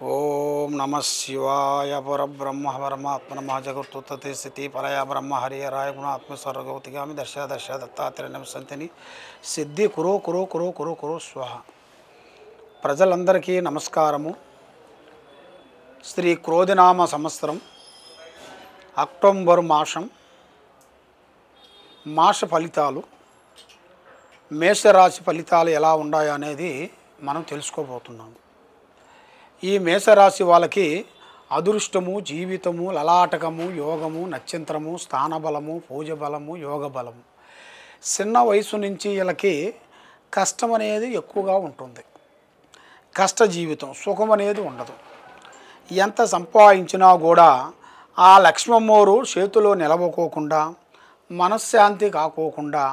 ఓం నమ శివాయ పరబ్రహ్మ పరమాత్మ నమ జగత్తుత్పత్తి స్థితి పరయ బ్రహ్మ హరిహరాయ గుణాత్మ స్వర్గౌతిగామి దర్శ దర్శ దత్తాత్రేయ నమసంతిని సిద్ధి కురో కురో కురో కురో కురో స్వాహ. ప్రజలందరికీ నమస్కారము. శ్రీ క్రోధినామ సంవత్సరం అక్టోబర్ మాస ఫలితాలు, మేషరాశి ఫలితాలు ఎలా ఉన్నాయో అనేది మనం తెలుసుకోబోతున్నాము. ఈ మేషరాశి వాళ్ళకి అదృష్టము, జీవితము, లలాటకము, యోగము, నక్షత్రము, స్థానబలము, పూజ బలము, యోగ బలము. చిన్న వయసు నుంచి వీళ్ళకి కష్టం అనేది ఎక్కువగా ఉంటుంది. కష్ట జీవితం, సుఖం అనేది ఉండదు. ఎంత సంపాదించినా కూడా ఆ లక్ష్మమ్మోరు చేతిలో నిలవకోకుండా, మనశ్శాంతి కాకోకుండా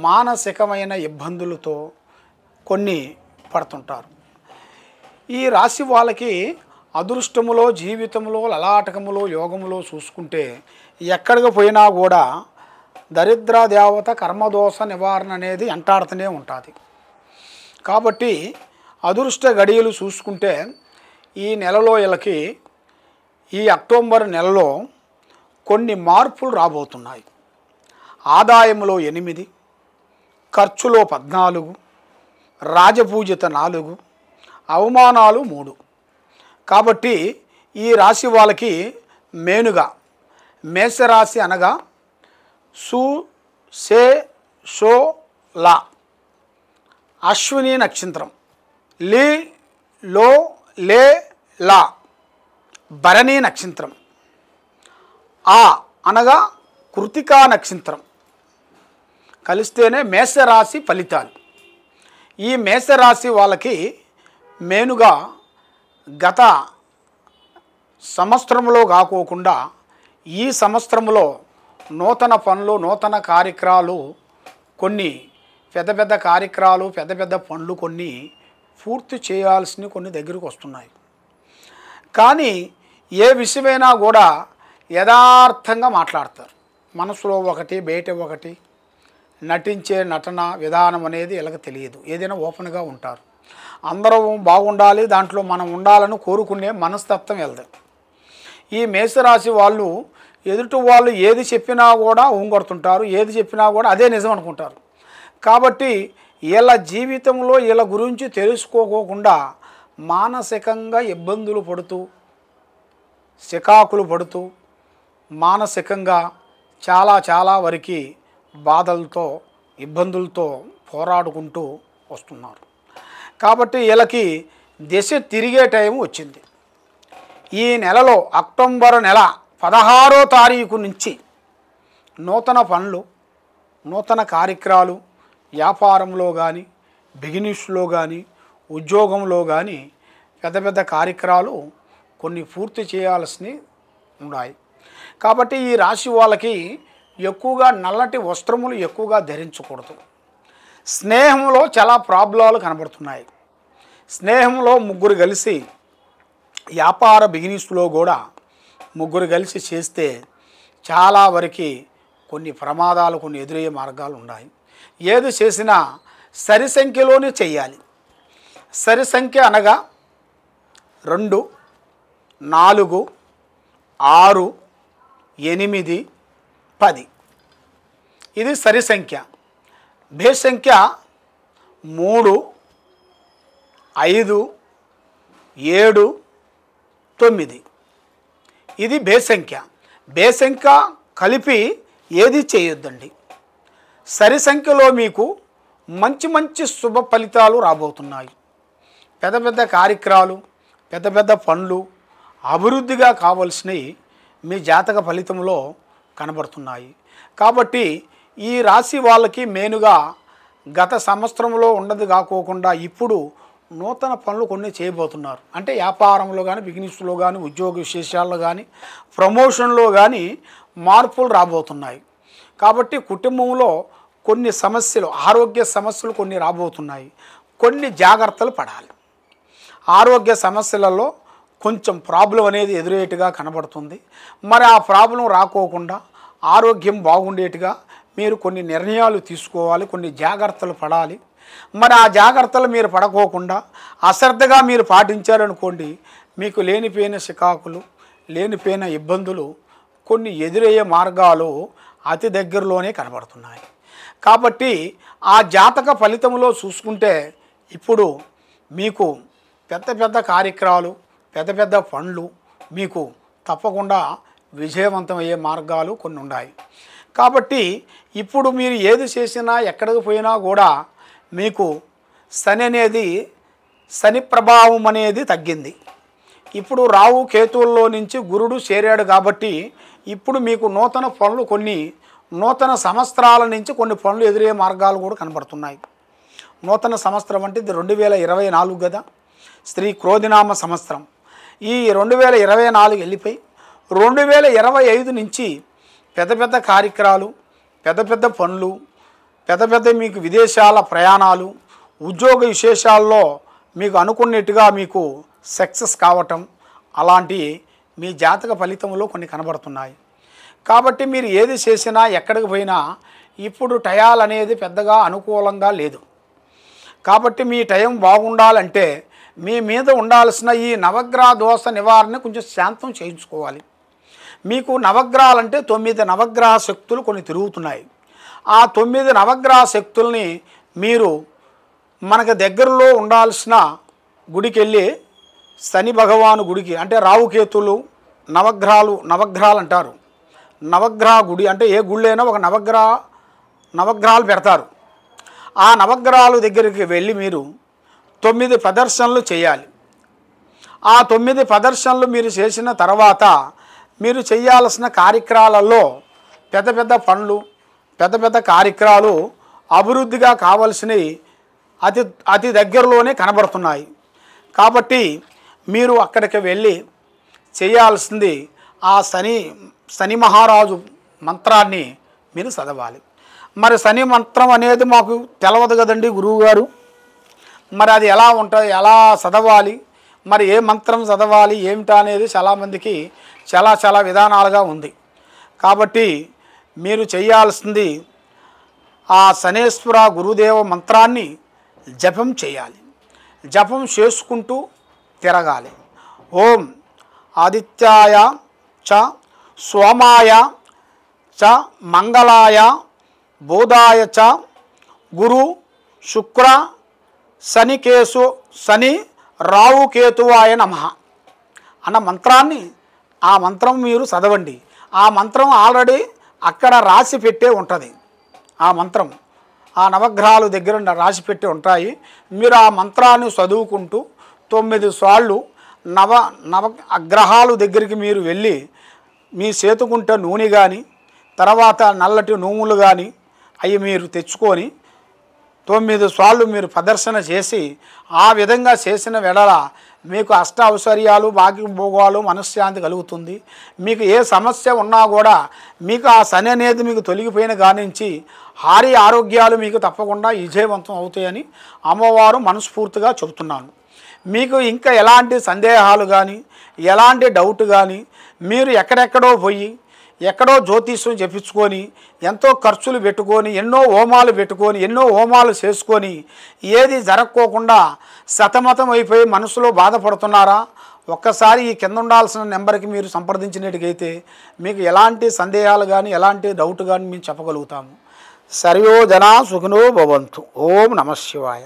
మానసికమైన ఇబ్బందులతో కొన్ని పడుతుంటారు. ఈ రాశి వాళ్ళకి అదృష్టములో, జీవితంలో, లలాటకములో, యోగములో చూసుకుంటే ఎక్కడికి పోయినా కూడా దరిద్ర దేవత కర్మదోష నివారణ అనేది వెంటాడుతూనే ఉంటుంది. కాబట్టి అదృష్ట గడియలు చూసుకుంటే ఈ నెలలో వీళ్ళకి ఈ అక్టోబర్ నెలలో కొన్ని మార్పులు రాబోతున్నాయి. ఆదాయంలో 8, ఖర్చులో 14, రాజపూజిత 4, అవమానాలు 3. కాబట్టి ఈ రాశి వాళ్ళకి మేనుగా మేషరాశి అనగా సు సే షో లా అశ్విని నక్షత్రం, లీ లో లే లా భరణి నక్షత్రం, ఆ అనగా కృతికా నక్షత్రం కలిస్తేనే మేషరాశి ఫలితాలు. ఈ మేషరాశి వాళ్ళకి మేనుగా గత సంవత్సరంలో కాకోకుండా ఈ సంవత్సరంలో నూతన పనులు, నూతన కార్యక్రమాలు, కొన్ని పెద్ద కార్యక్రమాలు, పెద్ద పనులు కొన్ని పూర్తి చేయాల్సినవి కొన్ని దగ్గరకు వస్తున్నాయి. కానీ ఏ విషయమైనా కూడా యథార్థంగా మాట్లాడతారు. మనసులో ఒకటి, బయట ఒకటి. నటించే నటన విధానం అనేది వీళ్ళకి తెలియదు. ఏదైనా ఓపెన్గా ఉంటారు. అందరూ బాగుండాలి, దాంట్లో మనం ఉండాలని కోరుకునే మనస్తత్వం వెళ్దాం. ఈ మేషరాశి వాళ్ళు ఎదుటి వాళ్ళు ఏది చెప్పినా కూడా ఊంగొడుతుంటారు, ఏది చెప్పినా కూడా అదే నిజం అనుకుంటారు. కాబట్టి వీళ్ళ జీవితంలో వీళ్ళ గురించి తెలుసుకోకుండా మానసికంగా ఇబ్బందులు పడుతూ, చికాకులు పడుతూ, మానసికంగా చాలా వరకు బాధలతో, ఇబ్బందులతో పోరాడుకుంటూ వస్తున్నారు. కాబట్టి వీళ్ళకి దశ తిరిగే టైం వచ్చింది. ఈ నెలలో అక్టోబర్ నెల 16వ తారీఖు నుంచి నూతన పనులు, నూతన కార్యక్రమాలు, వ్యాపారంలో కానీ, బిజినెస్లో కానీ, ఉద్యోగంలో కానీ పెద్ద కార్యక్రమాలు కొన్ని పూర్తి చేయాల్సినవి ఉన్నాయి. కాబట్టి ఈ రాశి వాళ్ళకి ఎక్కువగా నల్లటి వస్త్రములు ఎక్కువగా ధరించకూడదు. స్నేహంలో చాలా ప్రాబ్లాలు కనబడుతున్నాయి. స్నేహంలో 3 కలిసి వ్యాపార బిజినెస్లో కూడా 3 కలిసి చేస్తే చాలా వరకు కొన్ని ప్రమాదాలు, కొన్ని ఎదురయ్యే మార్గాలు ఉన్నాయి. ఏది చేసినా సరి సంఖ్యలోనే చేయాలి. సరి సంఖ్య అనగా 2, 4, 6, 8, 10 ఇది సరి సంఖ్య. భేసంఖ్య 3, 5, 7, 9 ఇది భేసంఖ్య. భేసంఖ్య కలిపి ఏది చేయొద్దండి. సరి సంఖ్యలో మీకు మంచి శుభ ఫలితాలు రాబోతున్నాయి. పెద్ద కార్యక్రమాలు, పెద్ద పనులు, అభివృద్ధిగా కావలసినవి మీ జాతక ఫలితంలో కనబడుతున్నాయి. కాబట్టి ఈ రాశి వాళ్ళకి మేనుగా గత సంవత్సరంలో ఉండదు కాకోకుండా ఇప్పుడు నూతన పనులు కొన్ని చేయబోతున్నారు. అంటే వ్యాపారంలో కానీ, బిజినెస్లో కానీ, ఉద్యోగ విశేషాల్లో కానీ, ప్రమోషన్లో కానీ మార్పులు రాబోతున్నాయి. కాబట్టి కుటుంబంలో కొన్ని సమస్యలు, ఆరోగ్య సమస్యలు కొన్ని రాబోతున్నాయి. కొన్ని జాగ్రత్తలు పడాలి. ఆరోగ్య సమస్యలలో కొంచెం ప్రాబ్లం అనేది ఎదురేట్టుగా కనబడుతుంది. మరి ఆ ప్రాబ్లం రాకోకుండా ఆరోగ్యం బాగుండేట్టుగా మీరు కొన్ని నిర్ణయాలు తీసుకోవాలి, కొన్ని జాగ్రత్తలు పడాలి. మరి ఆ జాగ్రత్తలు మీరు పడకోకుండా అశ్రద్ధగా మీరు పాటించారనుకోండి, మీకు లేనిపోయిన చికాకులు, లేనిపోయిన ఇబ్బందులు కొన్ని ఎదురయ్యే మార్గాలు అతి దగ్గరలోనే కనబడుతున్నాయి. కాబట్టి ఆ జాతక ఫలితంలో చూసుకుంటే ఇప్పుడు మీకు పెద్ద పెద్ద కార్యక్రమాలు, పెద్ద పెద్ద పనులు మీకు తప్పకుండా విజయవంతమయ్యే మార్గాలు కొన్ని ఉన్నాయి. కాబట్టి ఇప్పుడు మీరు ఏది చేసినా ఎక్కడికి పోయినా కూడా మీకు శని ప్రభావం అనేది తగ్గింది. ఇప్పుడు రాహు కేతువుల్లో నుంచి గురుడు చేరాడు కాబట్టి ఇప్పుడు మీకు నూతన పనులు కొన్ని నూతన సంవత్సరాల నుంచి కొన్ని పనులు ఎదురయ్యే మార్గాలు కూడా కనబడుతున్నాయి. నూతన సంవత్సరం అంటే ఇది 2024 కదా, స్త్రీ క్రోధినామ సంవత్సరం. ఈ 2024 వెళ్ళిపోయి 2025 నుంచి పెద్ద పెద్ద కార్యక్రమాలు, పెద్ద పెద్ద పనులు, పెద్ద పెద్ద మీకు విదేశాల ప్రయాణాలు, ఉద్యోగ విశేషాల్లో మీకు అనుకున్నట్టుగా మీకు సక్సెస్ కావటం అలాంటి మీ జాతక ఫలితంలో కొన్ని కనబడుతున్నాయి. కాబట్టి మీరు ఏది చేసినా ఎక్కడికి పోయినా ఇప్పుడు టయాలు అనేది పెద్దగా అనుకూలంగా లేదు. కాబట్టి మీ టైం బాగుండాలంటే మీ మీద ఉండాల్సిన ఈ నవగ్రహ దోష నివారణ కొంచెం శాంతం చేయించుకోవాలి. మీకు నవగ్రహాలంటే 9 నవగ్రహ శక్తులు కొన్ని తిరుగుతున్నాయి. ఆ 9 నవగ్రహ శక్తుల్ని మీరు మనకు దగ్గరలో ఉండాల్సిన గుడికి వెళ్ళి శని భగవాను గుడికి, అంటే రావుకేతులు నవగ్రహాలు అంటారు. నవగ్రహ గుడి అంటే ఏ గుళ్ళైనా ఒక నవగ్రహాలు పెడతారు. ఆ నవగ్రహాల దగ్గరికి వెళ్ళి మీరు 9 ప్రదర్శనలు చేయాలి. ఆ 9 ప్రదర్శనలు మీరు చేసిన తర్వాత మీరు చేయాల్సిన కార్యక్రమాలలో పెద్ద పెద్ద పనులు, పెద్ద పెద్ద కార్యక్రమాలు అభివృద్ధిగా కావలసినవి అతి దగ్గరలోనే కనబడుతున్నాయి. కాబట్టి మీరు అక్కడికి వెళ్ళి చేయాల్సింది ఆ శని మహారాజు మంత్రాన్ని మీరు చదవాలి. మరి శని మంత్రం అనేది మాకు తెలవదు కదండి గురువుగారు, మరి అది ఎలా ఉంటుంది, ఎలా చదవాలి, మరి ఏ మంత్రం చదవాలి ఏమిటా అనేది చాలామందికి చాలా విధానాలుగా ఉంది. కాబట్టి మీరు చేయాల్సింది ఆ శనేశ్వర గురుదేవ మంత్రాన్ని జపం చేయాలి. జపం చేసుకుంటూ తిరగాలి. ఓం ఆదిత్యాయ చ సోమాయ చ మంగళాయ బోధాయ చ గురు శుక్ర శని రావుకేతువాయ నమః అన్న మంత్రాన్ని, ఆ మంత్రం మీరు చదవండి. ఆ మంత్రం ఆల్రెడీ అక్కడ రాసి పెట్టే ఉంటుంది. ఆ మంత్రం ఆ నవగ్రహాలు దగ్గర రాసి పెట్టి ఉంటాయి. మీరు ఆ మంత్రాన్ని చదువుకుంటూ 9 సార్లు నవగ్రహాలు దగ్గరికి మీరు వెళ్ళి మీ చేతుకుంటే నూనె కానీ తర్వాత నల్లటి నూనెలు కానీ అవి మీరు తెచ్చుకొని 9 సార్లు మీరు ప్రదర్శన చేసి ఆ విధంగా చేసిన వెడల మీకు అష్టైశ్వర్యాలు, భాగ్యభోగాలు, మనశ్శాంతి కలుగుతుంది. మీకు ఏ సమస్య ఉన్నా కూడా మీకు ఆ శని అనేది మీకు తొలగిపోయిన కానించి ఆరోగ్యాలు మీకు తప్పకుండా విజయవంతం అవుతాయని అమ్మవారు మనస్ఫూర్తిగా చెబుతున్నాను. మీకు ఇంకా ఎలాంటి సందేహాలు కానీ ఎలాంటి డౌట్ కానీ మీరు ఎక్కడెక్కడో పోయి ఎక్కడో జ్యోతిష్యం చెప్పించుకొని ఎంతో ఖర్చులు పెట్టుకొని ఎన్నో హోమాలు చేసుకొని ఏది జరగకోకుండా సతమతం అయిపోయి మనసులో బాధపడుతున్నారా? ఒక్కసారి ఈ కింద ఉండాల్సిన నెంబర్కి మీరు సంప్రదించినట్టుగైతే మీకు ఎలాంటి సందేహాలు కానీ ఎలాంటి డౌట్ కానీ మేము చెప్పగలుగుతాము. సర్వో జనా సుఖినో భవంతు. ఓం నమః శివాయ.